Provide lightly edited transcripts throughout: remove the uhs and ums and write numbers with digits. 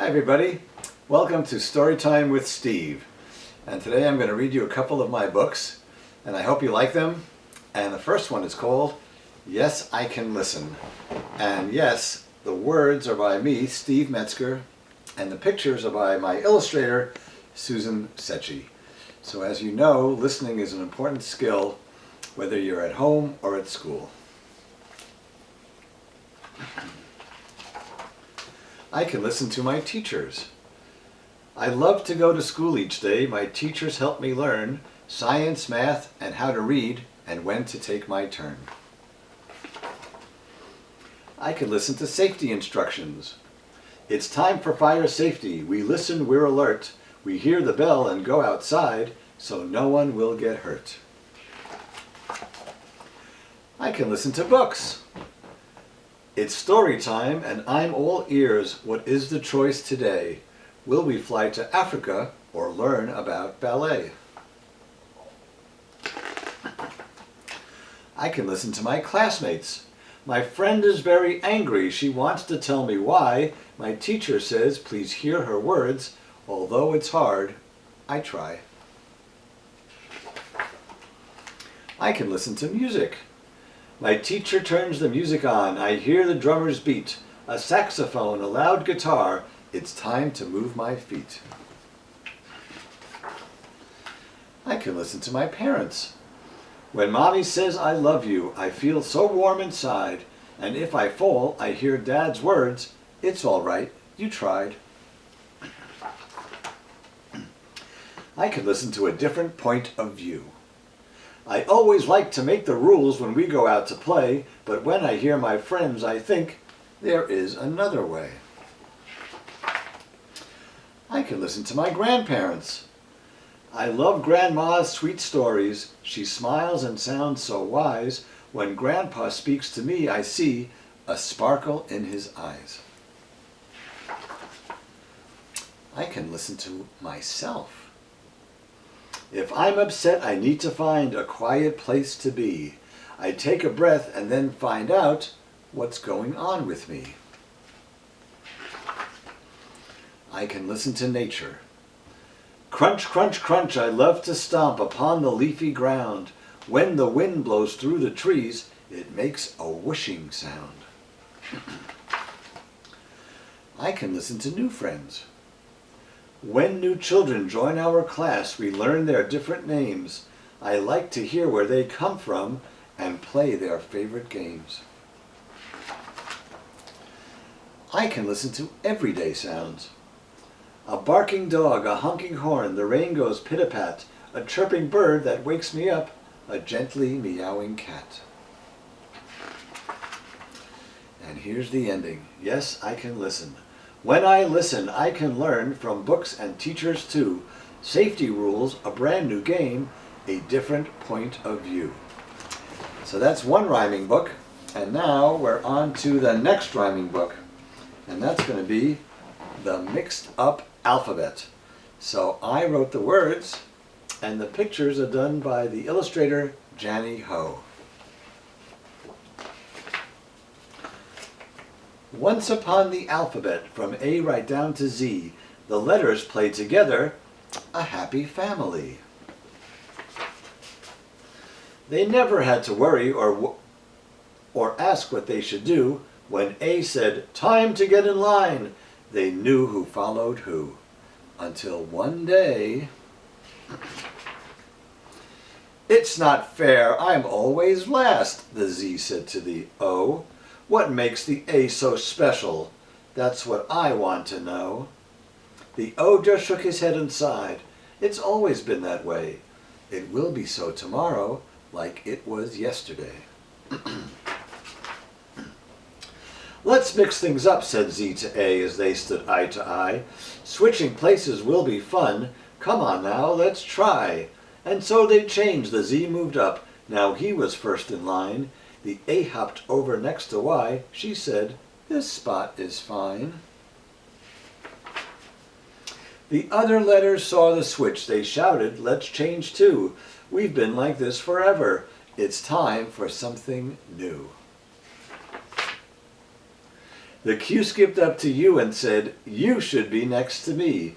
Hi everybody, welcome to Storytime with Steve. And today I'm going to read you a couple of my books and I hope you like them. And the first one is called Yes, I Can Listen. And yes, the words are by me, Steve Metzger, and the pictures are by my illustrator, Susan Secchi. So as you know, listening is an important skill whether you're at home or at school. I can listen to my teachers. I love to go to school each day. My teachers help me learn science, math, and how to read, and when to take my turn. I can listen to safety instructions. It's time for fire safety. We listen, we're alert. We hear the bell and go outside so no one will get hurt. I can listen to books. It's story time and I'm all ears. What is the choice today? Will we fly to Africa or learn about ballet? I can listen to my classmates. My friend is very angry. She wants to tell me why. My teacher says, please hear her words. Although it's hard, I try. I can listen to music. My teacher turns the music on. I hear the drummers beat. A saxophone, a loud guitar. It's time to move my feet. I can listen to my parents. When mommy says I love you, I feel so warm inside. And if I fall, I hear dad's words. It's all right, you tried. I can listen to a different point of view. I always like to make the rules when we go out to play, but when I hear my friends, I think there is another way. I can listen to my grandparents. I love Grandma's sweet stories. She smiles and sounds so wise. When Grandpa speaks to me, I see a sparkle in his eyes. I can listen to myself. If I'm upset, I need to find a quiet place to be. I take a breath and then find out what's going on with me. I can listen to nature. Crunch, crunch, crunch, I love to stomp upon the leafy ground. When the wind blows through the trees, it makes a whooshing sound. I can listen to new friends. When new children join our class, we learn their different names. I like to hear where they come from and play their favorite games. I can listen to everyday sounds. A barking dog, a honking horn, the rain goes pit-a-pat, a chirping bird that wakes me up, a gently meowing cat. And here's the ending. Yes, I can listen. When I listen, I can learn from books and teachers too. Safety rules, a brand new game, a different point of view. So that's one rhyming book, and now we're on to the next rhyming book, and that's going to be the Mixed Up Alphabet. So I wrote the words, and the pictures are done by the illustrator Janny Ho. Once upon the alphabet, from A right down to Z, the letters play together, a happy family. They never had to worry or ask what they should do. When A said, time to get in line, they knew who followed who. Until one day, it's not fair, I'm always last, the Z said to the O. What makes the A so special? That's what I want to know. The O just shook his head and sighed. It's always been that way. It will be so tomorrow, like it was yesterday. Let's mix things up, said Z to A as they stood eye to eye. Switching places will be fun. Come on now, let's try. And so they changed. The Z moved up. Now he was first in line. The A hopped over next to Y. She said, this spot is fine. The other letters saw the switch. They shouted, let's change too. We've been like this forever. It's time for something new. The Q skipped up to U and said, "You should be next to me."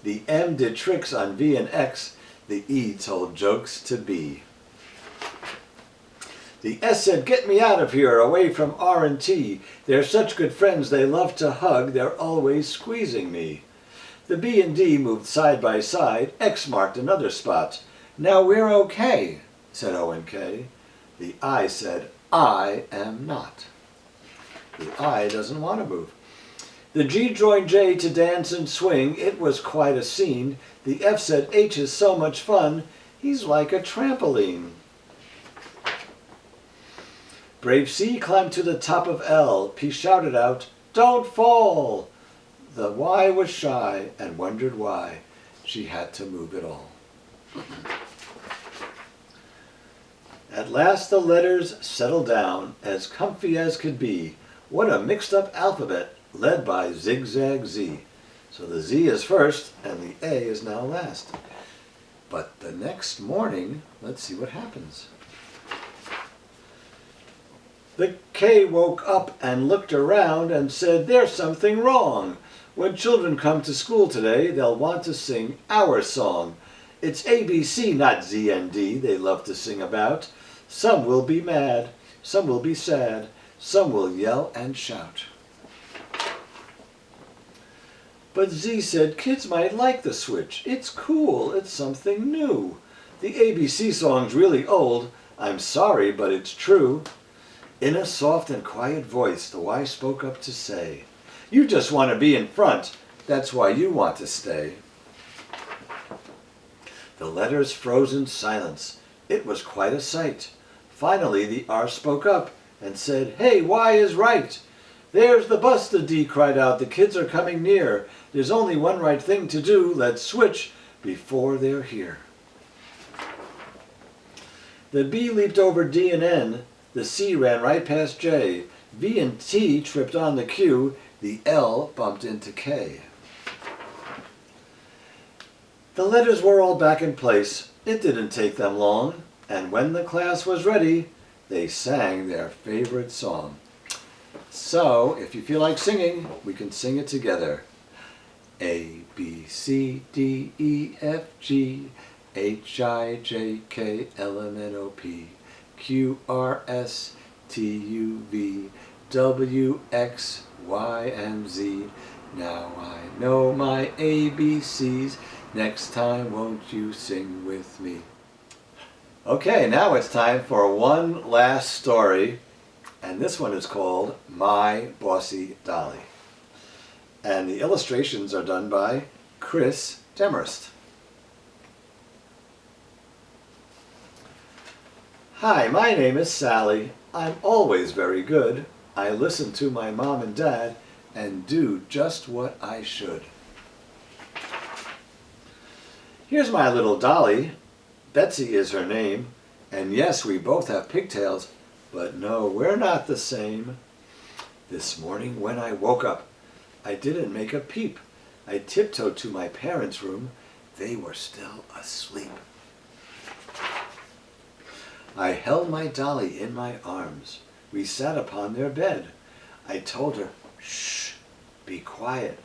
The M did tricks on V and X. The E told jokes to B. The S said, "Get me out of here, away from R and T. They're such good friends, they love to hug, they're always squeezing me." The B and D moved side by side. X marked another spot. "Now we're okay," said O and K. The I said, "I am not." The I doesn't want to move. The G joined J to dance and swing. It was quite a scene. The F said, "H is so much fun. He's like a trampoline." Brave C climbed to the top of L. P shouted out, "Don't fall!" The Y was shy and wondered why she had to move it all. At last the letters settled down, as comfy as could be. What a mixed-up alphabet, led by Zigzag Z. So the Z is first, and the A is now last. But the next morning, let's see what happens. The K woke up and looked around and said, "There's something wrong. When children come to school today, they'll want to sing our song. It's ABC, not Z and D, they love to sing about. Some will be mad, some will be sad, some will yell and shout." But Z said, "Kids might like the switch. It's cool, it's something new. The ABC song's really old. I'm sorry, but it's true." In a soft and quiet voice, the Y spoke up to say, "You just want to be in front. That's why you want to stay." The letters froze in silence. It was quite a sight. Finally, the R spoke up and said, "Hey, Y is right." "There's the bus," the D cried out. "The kids are coming near. There's only one right thing to do. Let's switch before they're here." The B leaped over D and N. The C ran right past J. V and T tripped on the Q. The L bumped into K. The letters were all back in place. It didn't take them long. And when the class was ready, they sang their favorite song. So, if you feel like singing, we can sing it together. A, B, C, D, E, F, G, H, I, J, K, L, M, N, O, P, Q, R, S, T, U, V, W, X, Y, and Z. Now I know my ABCs. Next time, won't you sing with me? Okay, now it's time for one last story. And this one is called My Bossy Dolly. And the illustrations are done by Chris Demarest. Hi, my name is Sally. I'm always very good. I listen to my mom and dad and do just what I should. Here's my little dolly. Betsy is her name. And yes, we both have pigtails. But no, we're not the same. This morning when I woke up, I didn't make a peep. I tiptoed to my parents' room. They were still asleep. I held my dolly in my arms. We sat upon their bed. I told her, "Shh, be quiet."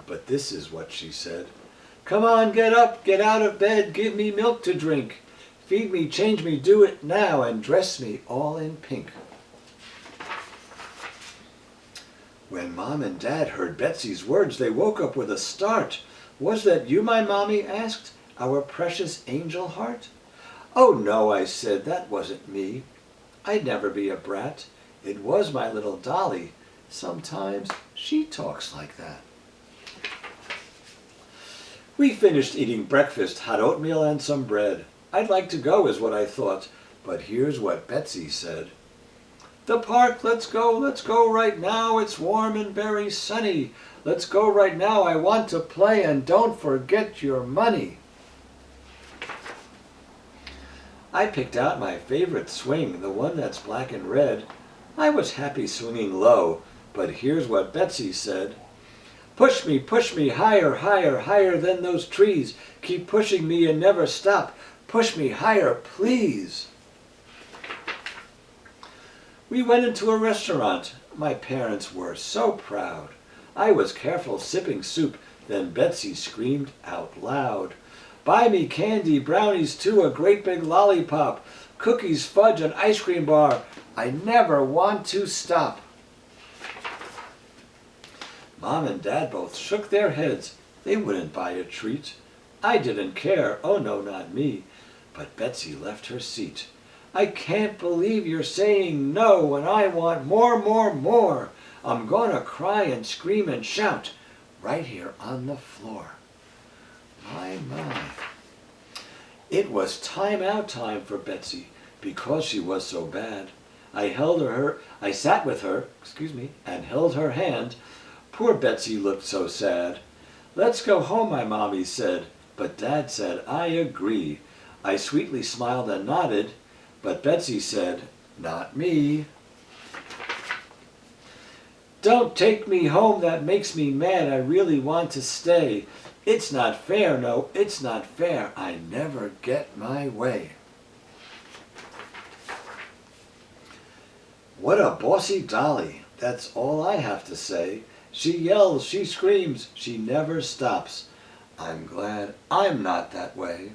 But this is what she said. "Come on, get up, get out of bed, give me milk to drink. Feed me, change me, do it now, and dress me all in pink." When Mom and Dad heard Betsy's words, they woke up with a start. "Was that you, my mommy asked, our precious angel heart?" "Oh no," I said, "that wasn't me. I'd never be a brat. It was my little dolly. Sometimes she talks like that." We finished eating breakfast, hot oatmeal and some bread. I'd like to go is what I thought, but here's what Betsy said. "The park, let's go right now. It's warm and very sunny. Let's go right now, I want to play, and don't forget your money." I picked out my favorite swing, the one that's black and red. I was happy swinging low, but here's what Betsy said. push me, higher, higher, higher than those trees. Keep pushing me and never stop. Push me higher, please." We went into a restaurant. My parents were so proud. I was careful sipping soup, then Betsy screamed out loud. Buy me candy, brownies too, a great big lollipop, cookies, fudge, an ice cream bar. I never want to stop. Mom and Dad both shook their heads. They wouldn't buy a treat. I didn't care, oh no, not me. But Betsy left her seat. I can't believe you're saying no when I want more, more, more. I'm gonna cry and scream and shout right here on the floor. My, my. It was time out time for Betsy because she was so bad. I sat with her, and held her hand. Poor Betsy looked so sad. Let's go home, my mommy said, but Dad said, I agree. I sweetly smiled and nodded, but Betsy said, not me. Don't take me home, that makes me mad. I really want to stay. It's not fair, no, it's not fair. I never get my way. What a bossy dolly, that's all I have to say. She yells, she screams, she never stops. I'm glad I'm not that way.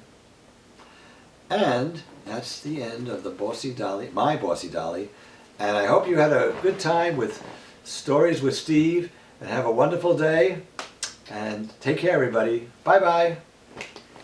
And that's the end of the Bossy Dolly, my Bossy Dolly. And I hope you had a good time with Stories with Steve, and have a wonderful day. And take care, everybody. Bye-bye.